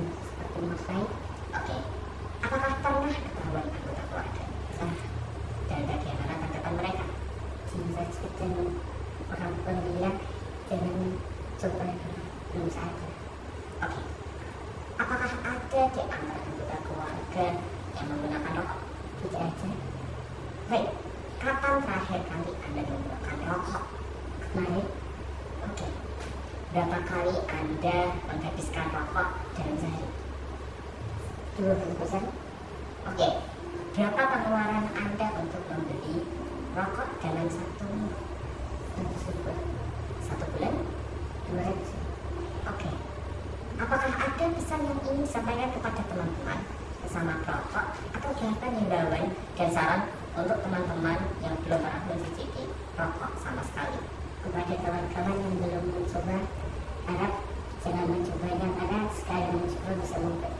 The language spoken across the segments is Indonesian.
seperti menafkahi. Oke, apakah pernah ketahuan anggota keluarga sana dan bagaimana tanggapan mereka jika dengan orang bilang dengan coba belum saja? Oke, apakah ada di antara anggota keluarga yang menggunakan rokok? Tidak ada. Baik, kapan terakhir kali Anda menggunakan rokok? Kemarin? Oke. Berapa kali Anda menghabiskan rokok dalam sehari? 20%? Oke. Berapa pengeluaran Anda untuk membeli rokok dalam satu minggu? 100 bulan? 200? Oke. Apakah ada pesan yang ingin disampaikan kepada teman-teman sesama perokok atau bahkan himbauan dan saran untuk teman-teman yang belum pernah mencicipi rokok sama sekali? Kepada kawan-kawan yang belum mencoba, harap jangan mencobanya karena sekali mencoba bisa membuat.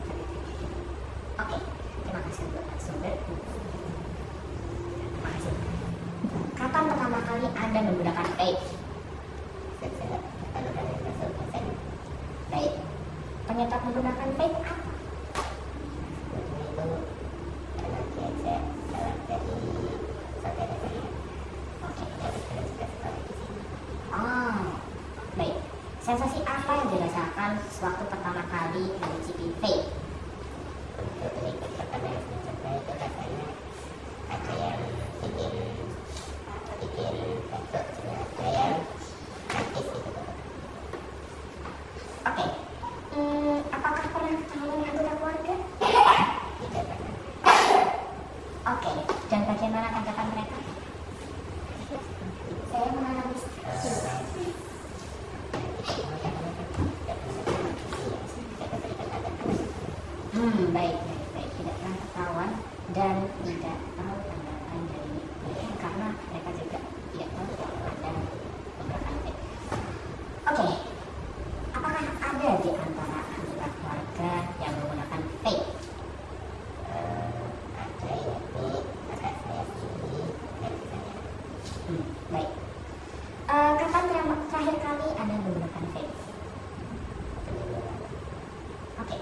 Oke, terima kasih untuk sumber. Terima kasih. Kapan pertama kali Anda menggunakan vape? Baik, penyebab menggunakan vape apa? Baik, sensasi apa yang dirasakan sewaktu pertama kali mencicipi vape? Untuk berikut pertama yang mencoba itu rasanya ada yang bikin batuk, ada yang sakit gitu. Oke, apakah pernah ketahuan anggota keluarga? Tidak pernah. Oke, dan bagaimana tanggapan mereka? Saya mengalami baik, tidak pernah ketahuan dan tidak tahu tanggapan dari mereka karena mereka juga tidak tahu ada menggunakan vape. Oke, apakah ada di antara anggota keluarga yang menggunakan vape? Ada ya, kakak saya sendiri dan saya. Baik. Kapan yang terakhir kali Anda menggunakan vape? Oke.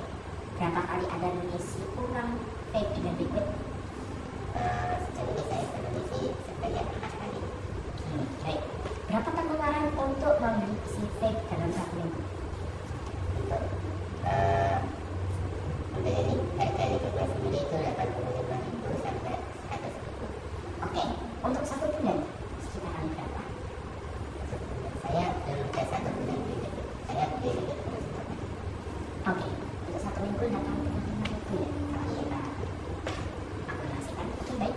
Berapa kali Anda mengisi ulang vape dengan liquid? Sejauh ini saya sudah mengisi sebanyak 4 kali. Baik. Berapa pengeluaran untuk membeli isi vape dalam satu minggu? Untuk membeli harga liquidnya sendiri itu 85.000 sampai 100.000. Oke. Untuk satu bulan sekitaran berapa? Saya belum ada 1 bulan beli. Saya beli liquid. Oke. Satu minggu 85.000 ya, kalau kita akumulasikan. Oke, baik.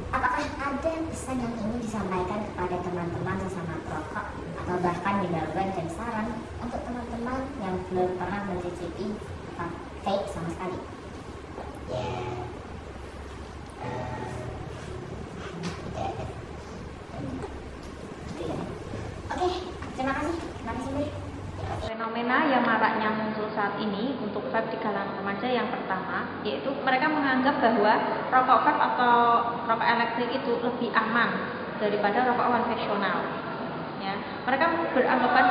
Apakah ada pesan yang ingin disampaikan kepada teman-teman sesama perokok atau bahkan himbauan dan saran untuk teman-teman yang belum pernah mencicipi vape sama sekali? Ya, tidak ada. Oke, terima kasih. Terima kasih, Mbak. Fenomena yang maraknya muncul saat ini untuk vape di kalangan remaja yang pertama yaitu mereka menganggap bahwa rokok vape atau rokok elektrik itu lebih aman daripada rokok konvensional. Ya, mereka beranggapan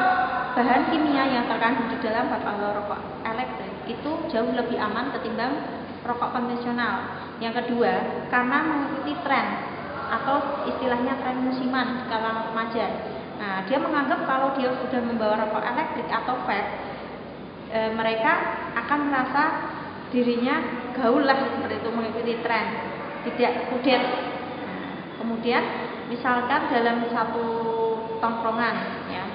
bahan kimia yang terkandung di dalam vape atau rokok elektrik itu jauh lebih aman ketimbang rokok konvensional. Yang kedua, karena mengikuti tren atau istilahnya tren musiman di kalangan remaja. Nah, dia menganggap kalau dia sudah membawa rokok elektrik atau vape, mereka akan merasa dirinya gaul lah seperti itu, mengikuti tren, tidak kudet. Kemudian, misalkan dalam satu tongkrongan, ya,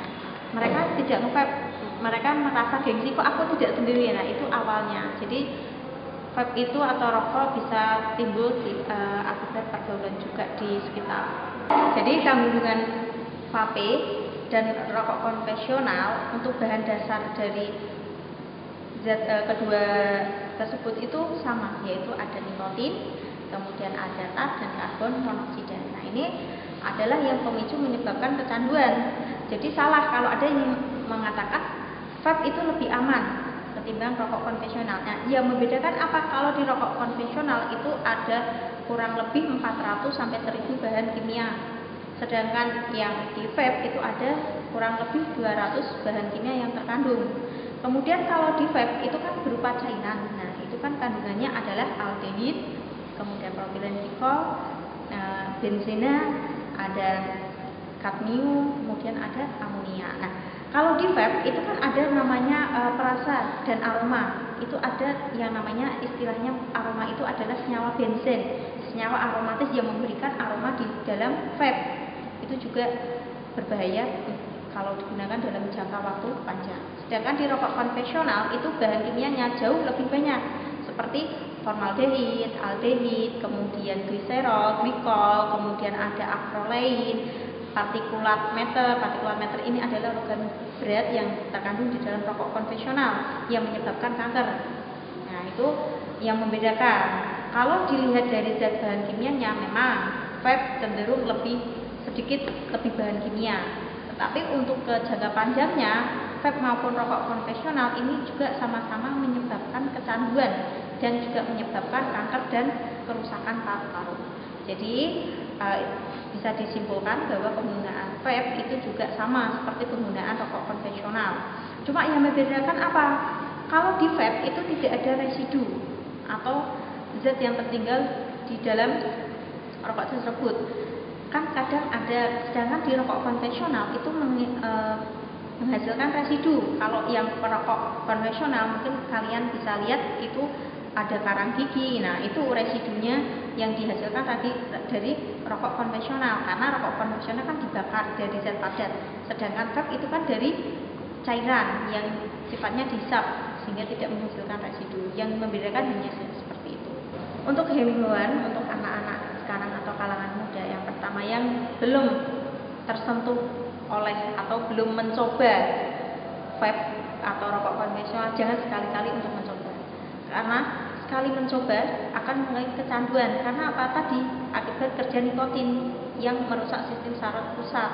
mereka tidak nge-vape, mereka merasa gengsi, kok aku tidak sendiri. Nah, itu awalnya. Jadi vape itu atau rokok bisa timbul di akibat pergaulan juga di sekitar. Jadi kandungan vape dan rokok konvensional untuk bahan dasar dari zat kedua tersebut itu sama, yaitu ada nikotin, kemudian ada tar dan karbon monoksida. Nah, ini adalah yang pemicu menyebabkan kecanduan. Jadi salah kalau ada yang mengatakan vape itu lebih aman ketimbang rokok konvensional. Nah, yang membedakan apa? Kalau di rokok konvensional itu ada kurang lebih 400 sampai 1000 bahan kimia. Sedangkan yang di vape itu ada kurang lebih 200 bahan kimia yang terkandung. Kemudian kalau di vape itu kan berupa cairan. Nah, itu kan kandungannya adalah aldehid, kemudian propylenglikol, benzena, ada kadmium, kemudian ada amonia. Nah, kalau di vape itu kan ada namanya perasa dan aroma. Itu ada yang namanya, istilahnya aroma itu adalah senyawa benzen, senyawa aromatis yang memberikan aroma di dalam vape. Itu juga berbahaya kalau digunakan dalam jangka waktu panjang. Sedangkan di rokok konvensional itu bahan kimianya jauh lebih banyak, seperti formaldehid, aldehid, kemudian gliserol, glikol, kemudian ada akrolein, partikulat meter. Partikulat meter ini adalah logam berat yang terkandung di dalam rokok konvensional yang menyebabkan kanker. Nah, itu yang membedakan. Kalau dilihat dari zat bahan kimianya, memang vape cenderung sedikit lebih bahan kimia. Tetapi untuk ke jangka panjangnya, vape maupun rokok konvensional ini juga sama-sama menyebabkan kecanduan dan juga menyebabkan kanker dan kerusakan paru-paru. Jadi bisa disimpulkan bahwa penggunaan vape itu juga sama seperti penggunaan rokok konvensional. Cuma yang membedakan apa? Kalau di vape itu tidak ada residu atau zat yang tertinggal di dalam rokok tersebut. Kan kadang ada, sedangkan di rokok konvensional itu menghasilkan residu. Kalau yang perokok konvensional mungkin kalian bisa lihat itu ada karang gigi. Nah, itu residunya yang dihasilkan tadi dari rokok konvensional, karena rokok konvensional kan dibakar dari zat padat, sedangkan vape itu kan dari cairan yang sifatnya dihisap sehingga tidak menghasilkan residu. Yang membedakan hanya seperti itu. Untuk himbauan untuk anak-anak sekarang atau kalangan muda, yang pertama yang belum tersentuh oleh atau belum mencoba vape atau rokok konvensional, jangan sekali-kali untuk mencoba, karena sekali mencoba akan mulai kecanduan. Karena apa? Tadi akibat kerja nikotin yang merusak sistem saraf pusat.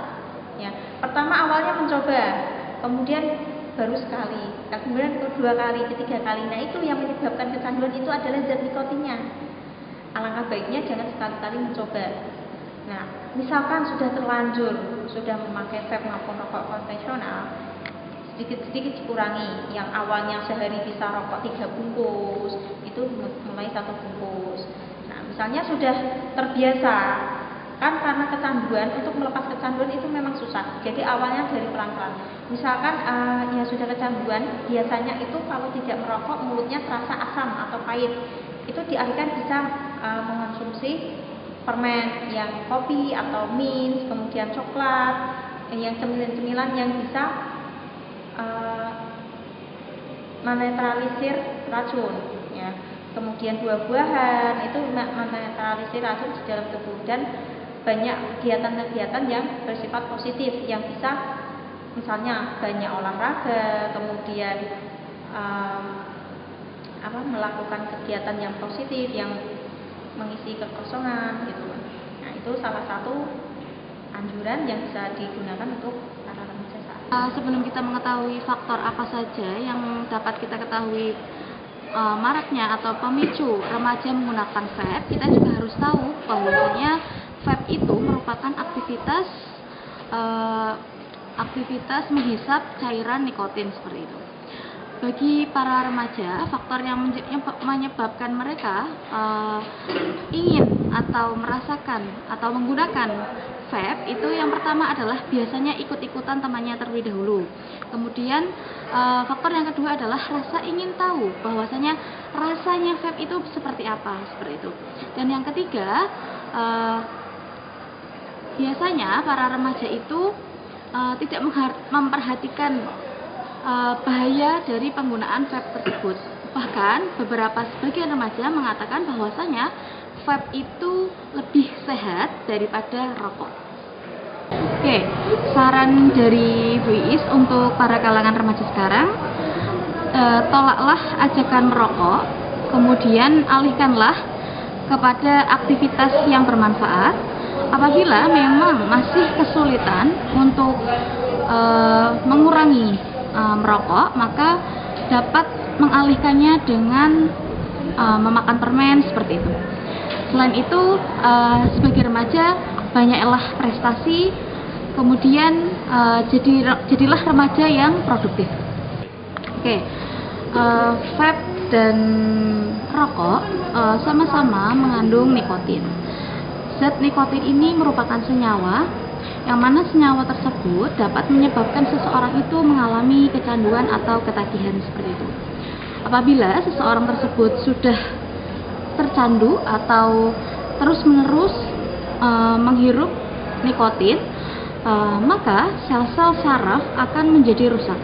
Ya, pertama awalnya mencoba, kemudian baru sekali, kemudian kedua kali, ketiga kali. Nah, itu yang menyebabkan kecanduan itu adalah zat nikotinnya. Alangkah baiknya jangan sekali-kali mencoba. Nah, misalkan sudah terlanjur sudah memakai vape maupun rokok konvensional, sedikit-sedikit dikurangi. Yang awalnya sehari bisa rokok 3 bungkus, itu mulai 1 bungkus. Nah, misalnya sudah terbiasa, kan karena kecanduan, untuk melepas kecanduan itu memang susah. Jadi awalnya dari pelan-pelan. Misalkan yang sudah kecanduan, biasanya itu kalau tidak merokok mulutnya terasa asam atau pahit. Itu dialihkan bisa mengonsumsi permen yang kopi atau mint, kemudian coklat, yang cemilan-cemilan yang bisa menetralisir racun, ya. Kemudian buah-buahan itu menetralisir racun di dalam tubuh, dan banyak kegiatan-kegiatan yang bersifat positif yang bisa, misalnya banyak olahraga, kemudian melakukan kegiatan yang positif yang mengisi kekosongan gitu. Nah, itu salah satu anjuran yang bisa digunakan untuk para remaja saat ini. Sebelum kita mengetahui faktor apa saja yang dapat kita ketahui maraknya atau pemicu remaja menggunakan vape, kita juga harus tahu bahwasanya vape itu merupakan aktivitas menghisap cairan nikotin seperti itu. Bagi para remaja, faktor yang menyebabkan mereka ingin atau merasakan atau menggunakan vape itu, yang pertama adalah biasanya ikut-ikutan temannya terlebih dahulu. Kemudian faktor yang kedua adalah rasa ingin tahu bahwasanya rasanya vape itu seperti apa, seperti itu. Dan yang ketiga, biasanya para remaja itu tidak memperhatikan bahaya dari penggunaan vape tersebut. Bahkan sebagian remaja mengatakan bahwasanya vape itu lebih sehat daripada rokok. Oke, saran dari Bu Iis untuk para kalangan remaja sekarang, tolaklah ajakan merokok, kemudian alihkanlah kepada aktivitas yang bermanfaat. Apabila memang masih kesulitan untuk mengurangi merokok, maka dapat mengalihkannya dengan memakan permen seperti itu. Selain itu, sebagai remaja banyaklah prestasi, kemudian jadilah remaja yang produktif. Oke, vape dan rokok sama-sama mengandung nikotin. Zat nikotin ini merupakan senyawa yang mana senyawa tersebut dapat menyebabkan seseorang itu mengalami kecanduan atau ketagihan seperti itu. Apabila seseorang tersebut sudah tercandu atau terus-menerus menghirup nikotin, maka sel-sel saraf akan menjadi rusak.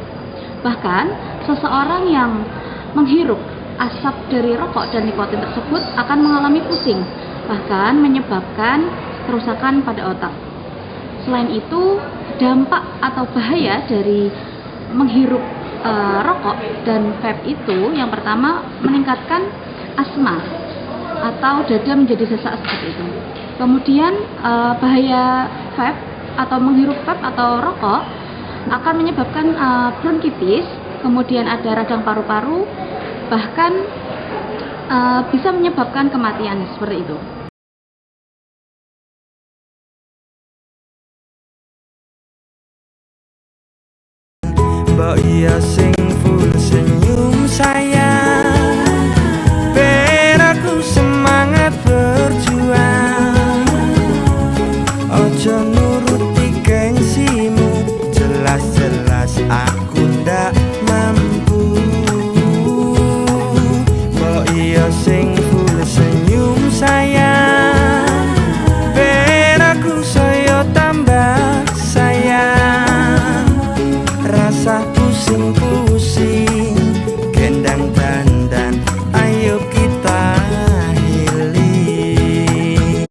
Bahkan seseorang yang menghirup asap dari rokok dan nikotin tersebut akan mengalami pusing, bahkan menyebabkan kerusakan pada otak. Selain itu, dampak atau bahaya dari menghirup rokok dan vape itu yang pertama meningkatkan asma atau dada menjadi sesak seperti itu. Kemudian bahaya vape atau menghirup vape atau rokok akan menyebabkan bronkitis, kemudian ada radang paru-paru, bahkan bisa menyebabkan kematian seperti itu. Mbok iya sing full senyum sayang, ben aku semangat berjuang. Ojo nuruti gengsimu, jelas-jelas aku ndak mampu. Mbok iya sing full senyum sayang, ben aku saya tambah sayang. Rasa pusingku